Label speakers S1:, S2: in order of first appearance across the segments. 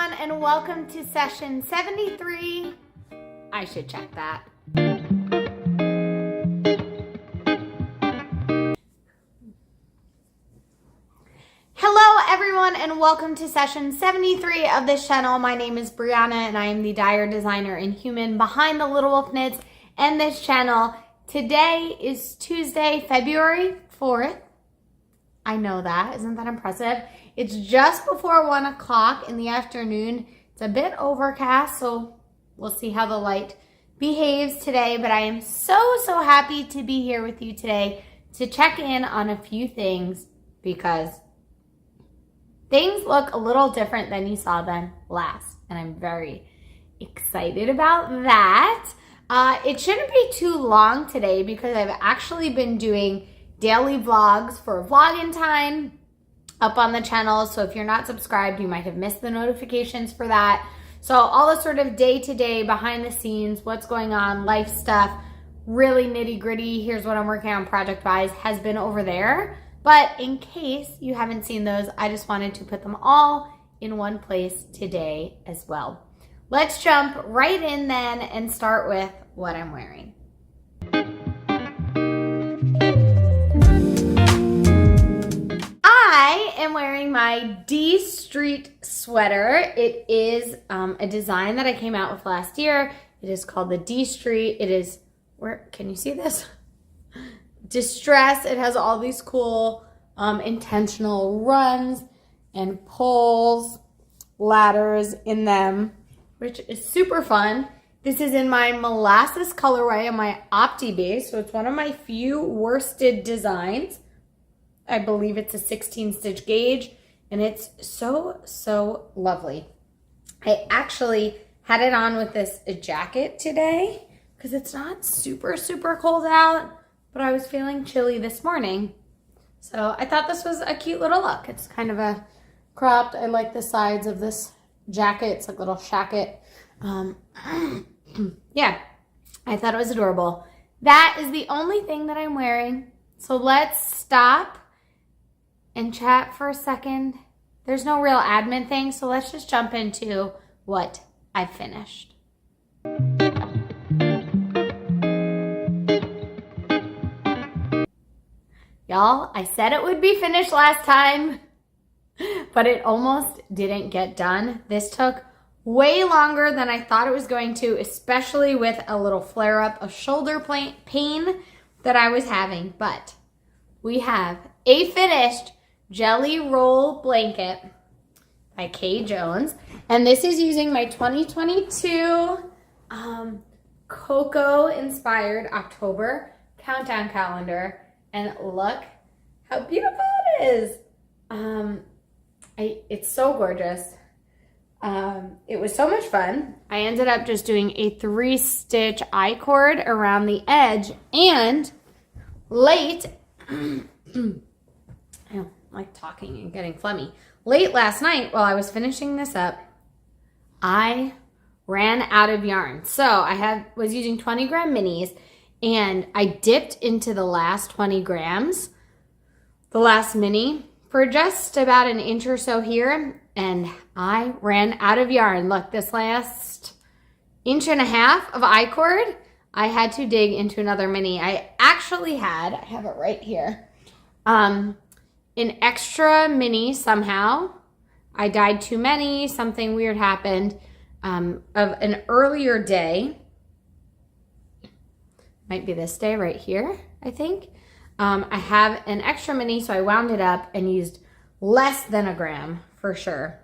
S1: everyone, and welcome to session 73. I should check that. Hello everyone, and welcome to session 73 of this channel. My name is Brianna, and I am the dyer designer and human behind the Little Wolf Knits and this channel. Today is Tuesday, February 4th. I know that. Isn't that impressive? It's just before 1 o'clock in the afternoon. It's a bit overcast, so we'll see how the light behaves today. But I am so happy to be here with you today to check in on a few things because things look a little different than you saw them last. And I'm very excited about that. It shouldn't be too long today because I've actually been doing daily vlogs for vlogging time up on the channel. So if you're not subscribed, you might have missed the notifications for that. So all the sort of day-to-day behind the scenes, what's going on, life stuff, really nitty-gritty, here's what I'm working on project-wise, has been over there. But in case you haven't seen those, I just wanted to put them all in one place today as well. Let's jump right in then and start with what I'm wearing. I am wearing my D Street sweater. It is a design that I came out with last year. It is called the D Street. It is, where can you see this? Distress. It has all these cool intentional runs and pulls, ladders in them, which is super fun. This is in my molasses colorway on my Opti base, so it's one of my few worsted designs. I believe it's a 16 stitch gauge, and it's so lovely. I actually had it on with this jacket today because it's not super cold out, but I was feeling chilly this morning. So I thought this was a cute little look. It's kind of a cropped, I like the sides of this jacket. It's like a little shacket. Yeah, I thought it was adorable. That is the only thing that I'm wearing. So let's stop and chat for a second. There's no real admin thing, so let's just jump into what I finished. Y'all, I said it would be finished last time, but it almost didn't get done. This took way longer than I thought it was going to, especially with a little flare-up of shoulder pain that I was having. But we have a finished Jelly Roll blanket by Kay Jones. And this is using my 2022 Coco inspired October countdown calendar. And look how beautiful it is. It's so gorgeous. It was so much fun. I ended up just doing a 3-stitch I-cord around the edge, and late, I don't like talking and getting phlegmy. Late last night while I was finishing this up, I ran out of yarn. So I was using 20 gram minis, and I dipped into the last 20 grams, the last mini, for just about an inch or so here, and I ran out of yarn. Look, this last inch and a half of I-cord, I had to dig into another mini. I actually had, I have it right here, an extra mini somehow. I dyed too many, something weird happened, of an earlier day. Might be this day right here, I think. I have an extra mini, so I wound it up and used less than a gram for sure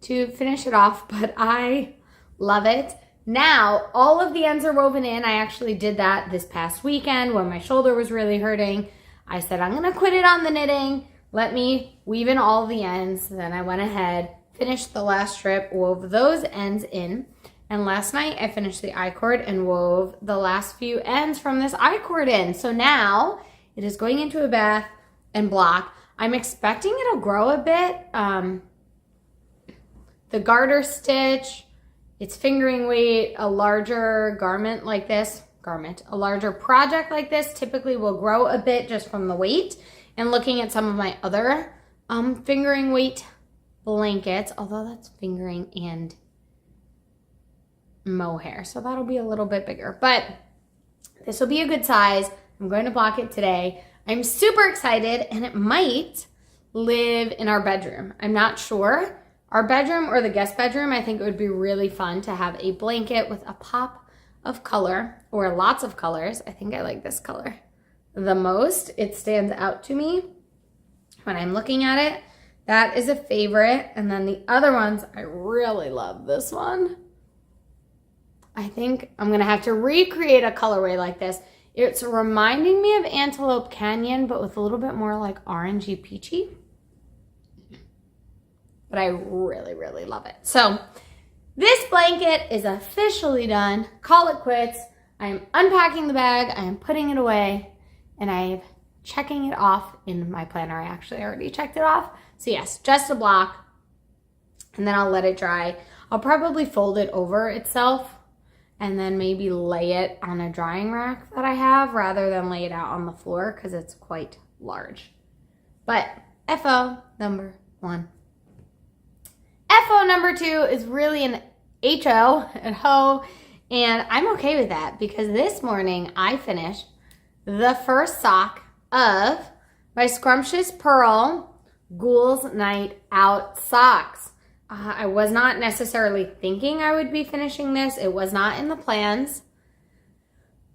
S1: to finish it off, but I love it. Now, all of the ends are woven in. I actually did that this past weekend when my shoulder was really hurting. I said, I'm gonna quit it on the knitting. Let me weave in all the ends. Then I went ahead, finished the last strip, wove those ends in. And last night I finished the I-cord and wove the last few ends from this I-cord in. So now it is going into a bath and block. I'm expecting it'll grow a bit. The garter stitch, it's fingering weight, a larger garment like this, a larger project like this typically will grow a bit just from the weight. And looking at some of my other fingering weight blankets, although that's fingering and mohair, so that'll be a little bit bigger, but this will be a good size. I'm going to block it today. I'm super excited, and it might live in our bedroom. I'm not sure. Our bedroom or the guest bedroom, I think it would be really fun to have a blanket with a pop of color or lots of colors. I think I like this color the most. It stands out to me when I'm looking at it. That is a favorite. And then the other ones, I really love this one. I think I'm gonna have to recreate a colorway like this. It's reminding me of Antelope Canyon, but with a little bit more like orangey peachy. But I really, really love it. So this blanket is officially done. Call it quits. I am unpacking the bag. I am putting it away, and I'm checking it off in my planner. I actually already checked it off. So yes, just a block, and then I'll let it dry. I'll probably fold it over itself and then maybe lay it on a drying rack that I have rather than lay it out on the floor because it's quite large. But FO number 1. FO number 2 is really an HO and ho, and I'm okay with that because this morning I finished the first sock of my Scrumptious Purl Ghouls Night Out socks. I was not necessarily thinking I would be finishing this. It was not in the plans,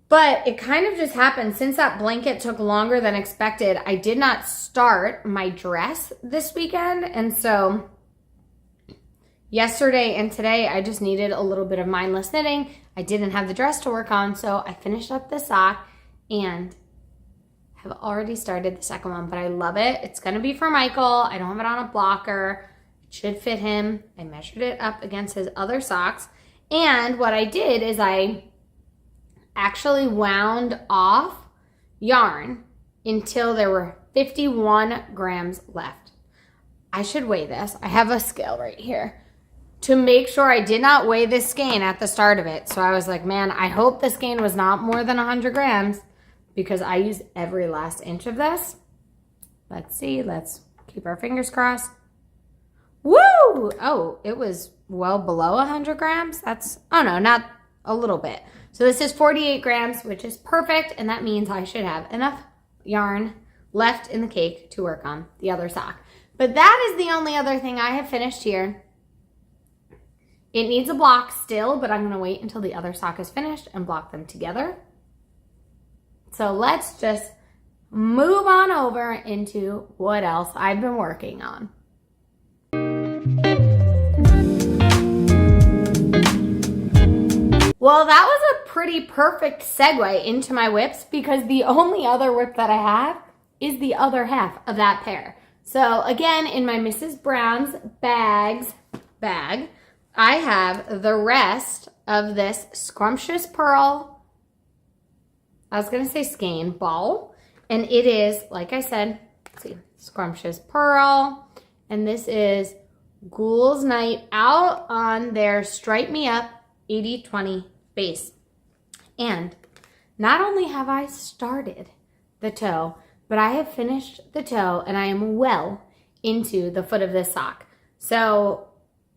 S1: but it kind of just happened. Since that blanket took longer than expected, I did not start my dress this weekend, and so yesterday and today, I just needed a little bit of mindless knitting. I didn't have the dress to work on, so I finished up the sock and have already started the second one, but I love it. It's going to be for Michael. I don't have it on a blocker. It should fit him. I measured it up against his other socks, and what I did is I actually wound off yarn until there were 51 grams left. I should weigh this. I have a scale right here to make sure. I did not weigh this skein at the start of it. So I was like, man, I hope the skein was not more than 100 grams because I used every last inch of this. Let's see. Let's keep our fingers crossed. Woo! Oh, it was well below 100 grams. That's, oh no, not a little bit. So this is 48 grams, which is perfect. And that means I should have enough yarn left in the cake to work on the other sock. But that is the only other thing I have finished here. It needs a block still, but I'm going to wait until the other sock is finished and block them together. So let's just move on over into what else I've been working on. Well, that was a pretty perfect segue into my whips because the only other whip that I have is the other half of that pair. So again, in my Mrs. Brown's bag, I have the rest of this Scrumptious Purl, I was going to say skein ball, and it is, like I said, let's see, Scrumptious Purl, and this is Ghouls Night Out on their Stripe Me Up 80/20 base. And not only have I started the toe, but I have finished the toe and I am well into the foot of this sock. So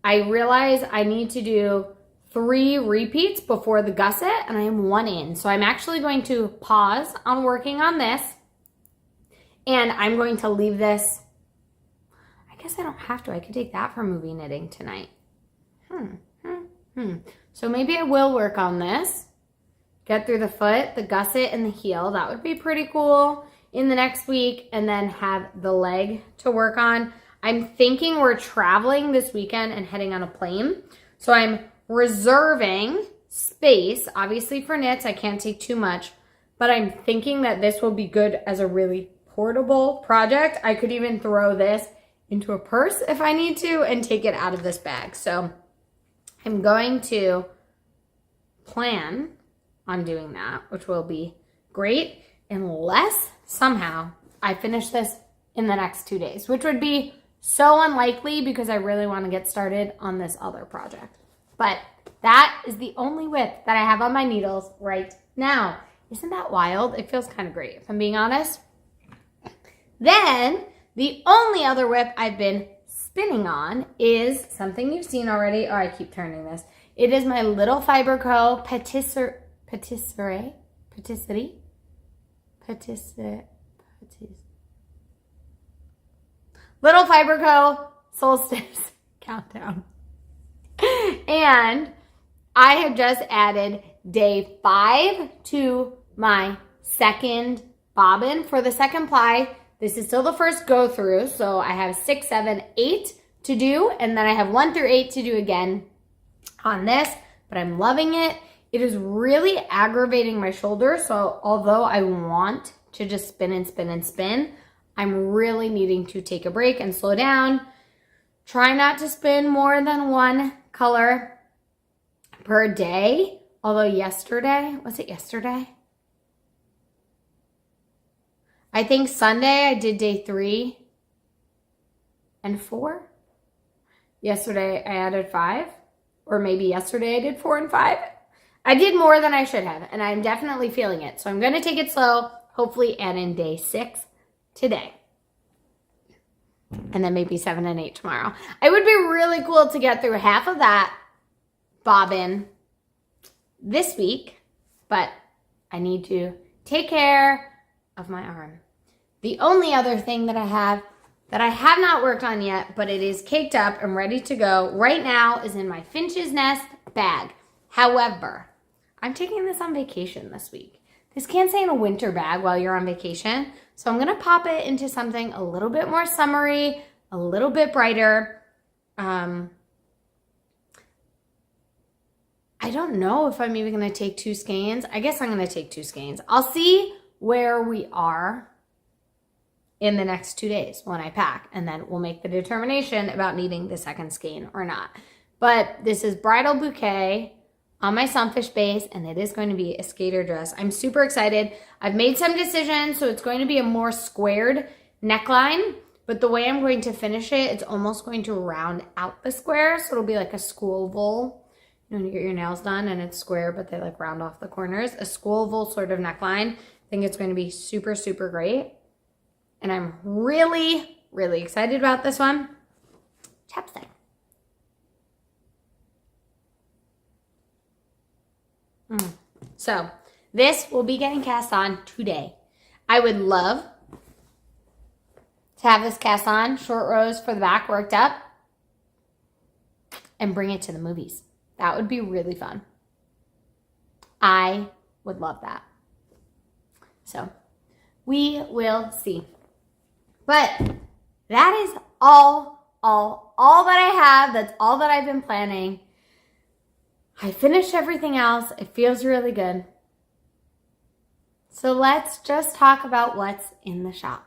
S1: I realize I need to do 3 repeats before the gusset and I am 1 in. So I'm actually going to pause on working on this and I'm going to leave this. I guess I don't have to. I could take that for movie knitting tonight. So maybe I will work on this. Get through the foot, the gusset, and the heel. That would be pretty cool in the next week, and then have the leg to work on. I'm thinking we're traveling this weekend and heading on a plane. So I'm reserving space, obviously for knits. I can't take too much, but I'm thinking that this will be good as a really portable project. I could even throw this into a purse if I need to and take it out of this bag. So I'm going to plan on doing that, which will be great, unless somehow I finish this in the next 2 days, which would be so unlikely because I really want to get started on this other project. But that is the only whip that I have on my needles right now. Isn't that wild? It feels kind of great, if I'm being honest. Then the only other whip I've been spinning on is something you've seen already. Oh, I keep turning this. It is my Littlefiberco patisserie. Littlefiberco solstice countdown. And I have just added day 5 to my second bobbin. For the second ply, this is still the first go through. So I have 6, 7, 8 to do. And then I have 1 through 8 to do again on this. But I'm loving it. It is really aggravating my shoulder. So although I want to just spin and spin and spin, I'm really needing to take a break and slow down. Try not to spin more than one color per day. Although yesterday, was it yesterday? I think Sunday I did day 3 and 4. Yesterday I added 5. Or maybe yesterday I did 4 and 5. I did more than I should have, and I'm definitely feeling it. So I'm going to take it slow, hopefully add in day 6 today. And then maybe 7 and 8 tomorrow. It would be really cool to get through half of that bobbin this week, but I need to take care of my arm. The only other thing that I have not worked on yet, but it is caked up and ready to go right now, is in my finch's nest bag. However, I'm taking this on vacation this week. This can't stay in a winter bag while you're on vacation. So I'm going to pop it into something a little bit more summery, a little bit brighter. I don't know if I'm even going to take 2 skeins. I guess I'm going to take 2 skeins. I'll see where we are in the next 2 days when I pack. And then we'll make the determination about needing the second skein or not. But this is Bridal Bouquet on my sunfish base, and it is going to be a skater dress. I'm super excited. I've made some decisions, so it's going to be a more squared neckline, but the way I'm going to finish it, it's almost going to round out the square, so it'll be like a school vole. You know, when you get your nails done and it's square, but they like round off the corners. A school vole sort of neckline. I think it's going to be super, super great. And I'm really, really excited about this one. Chapstick. So this will be getting cast on today. I would love to have this cast on, short rows for the back worked up, and bring it to the movies. That would be really fun. I would love that. So we will see. But that is all that I have. That's all that I've been planning. I finished everything else. It feels really good. So let's just talk about what's in the shop.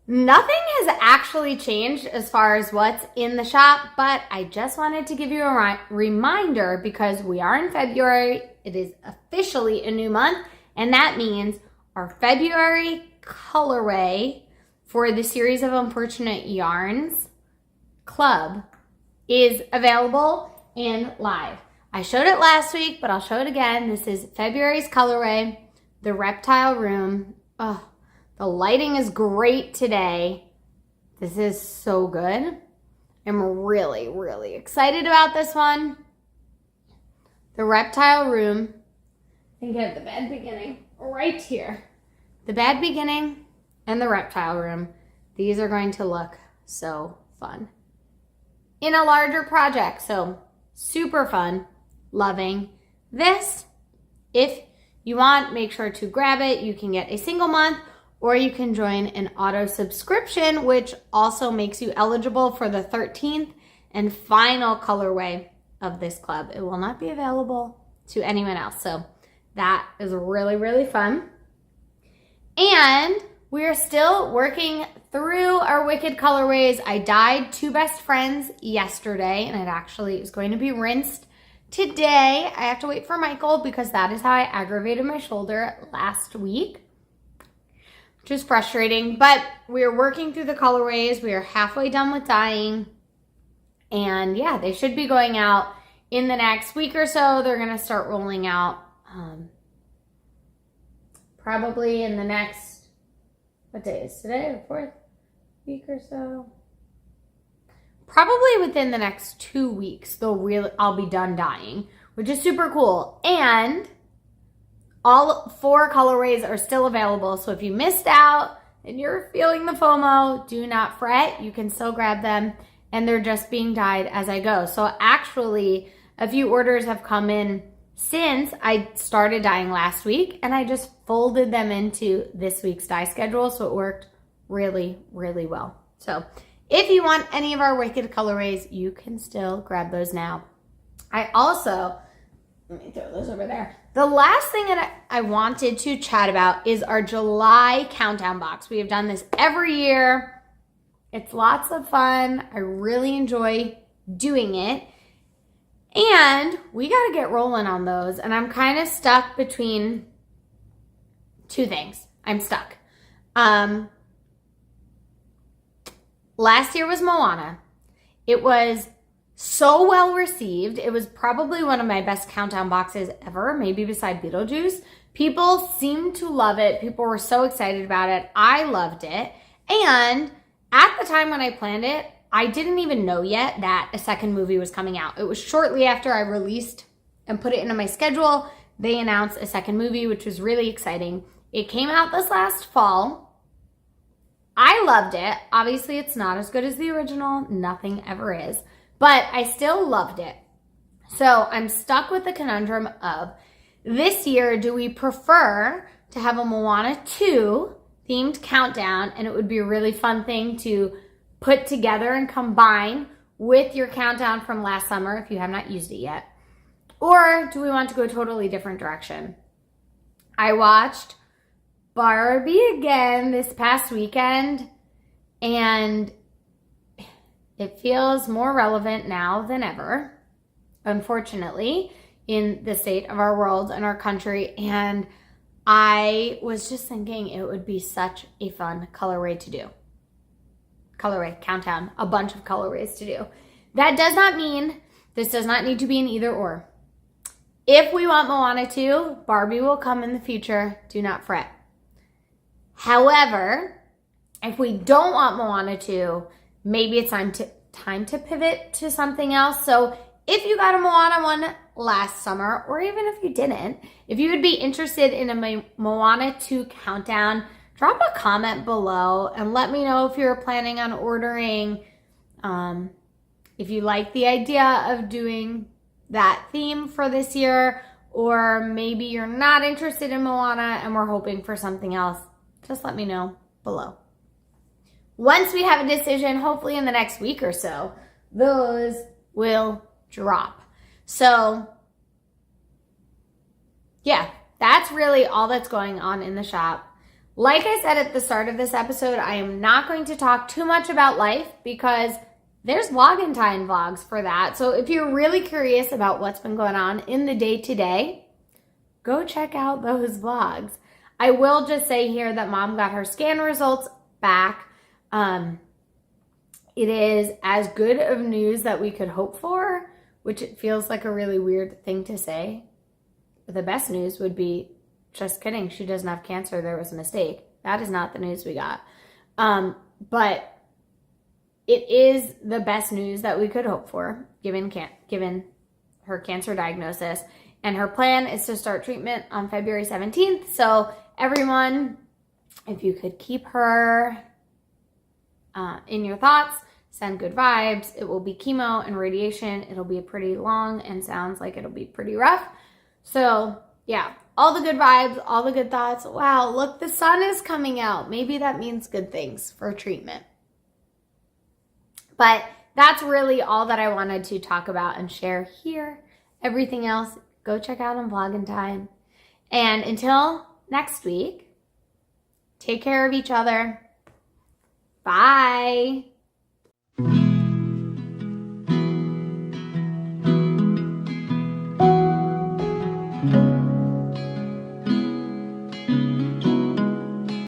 S1: Nothing has actually changed as far as what's in the shop, but I just wanted to give you a reminder because we are in February. It is officially a new month, and that means our February colorway for the Series of Unfortunate Yarns Club is available and live. I showed it last week, but I'll show it again. This is February's colorway, the Reptile Room. Oh, the lighting is great today. This is so good. I'm really, really excited about this one. The Reptile Room. I think I have the bad beginning right here. The bad beginning and the Reptile Room. These are going to look so fun in a larger project. So super fun. Loving this. If you want, make sure to grab it. You can get a single month, or you can join an auto subscription, which also makes you eligible for the 13th and final colorway of this club. It will not be available to anyone else. So that is really, really fun. And we are still working through our Wicked colorways. I dyed 2 best friends yesterday, and it actually is going to be rinsed today. I have to wait for Michael because that is how I aggravated my shoulder last week, which is frustrating. But we are working through the colorways. We are halfway done with dyeing. And yeah, they should be going out in the next week or so. They're going to start rolling out probably in the next, what day is today? The 4th week or so? Probably within the next 2 weeks, I'll be done dyeing, which is super cool. And all 4 colorways are still available. So if you missed out and you're feeling the FOMO, do not fret. You can still grab them, and they're just being dyed as I go. So actually, a few orders have come in since I started dyeing last week, and I just folded them into this week's dye schedule. So it worked really, really well. So if you want any of our Wicked colorways, you can still grab those now. I also, let me throw those over there. The last thing that I wanted to chat about is our July countdown box. We have done this every year. It's lots of fun. I really enjoy doing it. And we got to get rolling on those. And I'm kind of stuck between 2 things. I'm stuck. Last year was Moana. It was so well received. It was probably one of my best countdown boxes ever, maybe beside Beetlejuice. People seemed to love it. People were so excited about it. I loved it. And at the time when I planned it, I didn't even know yet that a second movie was coming out. It was shortly after I released and put it into my schedule. They announced a second movie, which was really exciting. It came out this last fall. I loved it. Obviously, it's not as good as the original. Nothing ever is. But I still loved it. So I'm stuck with the conundrum of this year, do we prefer to have a Moana 2 themed countdown? And it would be a really fun thing to put together and combine with your countdown from last summer if you have not used it yet. Or do we want to go a totally different direction? I watched Barbie again this past weekend, and it feels more relevant now than ever, unfortunately, in the state of our world and our country. And I was just thinking it would be such a fun colorway to do. Colorway countdown, a bunch of colorways to do. That does not mean this does not need to be an either or. If we want Moana 2, Barbie will come in the future. Do not fret. However, if we don't want Moana 2, maybe it's time to pivot to something else. So if you got a Moana one last summer, or even if you didn't, if you would be interested in a Moana 2 countdown, drop a comment below and let me know if you're planning on ordering, if you like the idea of doing that theme for this year, or maybe you're not interested in Moana and we're hoping for something else. Just let me know below. Once we have a decision, hopefully in the next week or so, those will drop. So yeah, that's really all that's going on in the shop. Like I said at the start of this episode, I am not going to talk too much about life because there's Vlogentine vlogs for that. So if you're really curious about what's been going on in the day-to-day, go check out those vlogs. I will just say here that Mom got her scan results back. It is as good of news that we could hope for, which it feels like a really weird thing to say. The best news would be, just kidding, she doesn't have cancer, there was a mistake. That is not the news we got. But it is the best news that we could hope for, given her cancer diagnosis. And her plan is to start treatment on February 17th. So everyone, if you could keep her in your thoughts, send good vibes. It will be chemo and radiation. It'll be pretty long and sounds like it'll be pretty rough. So yeah, all the good vibes, all the good thoughts. Wow, look, the sun is coming out. Maybe that means good things for treatment. But that's really all that I wanted to talk about and share here. Everything else, go check out on Vlogentine. And until next week, take care of each other. Bye.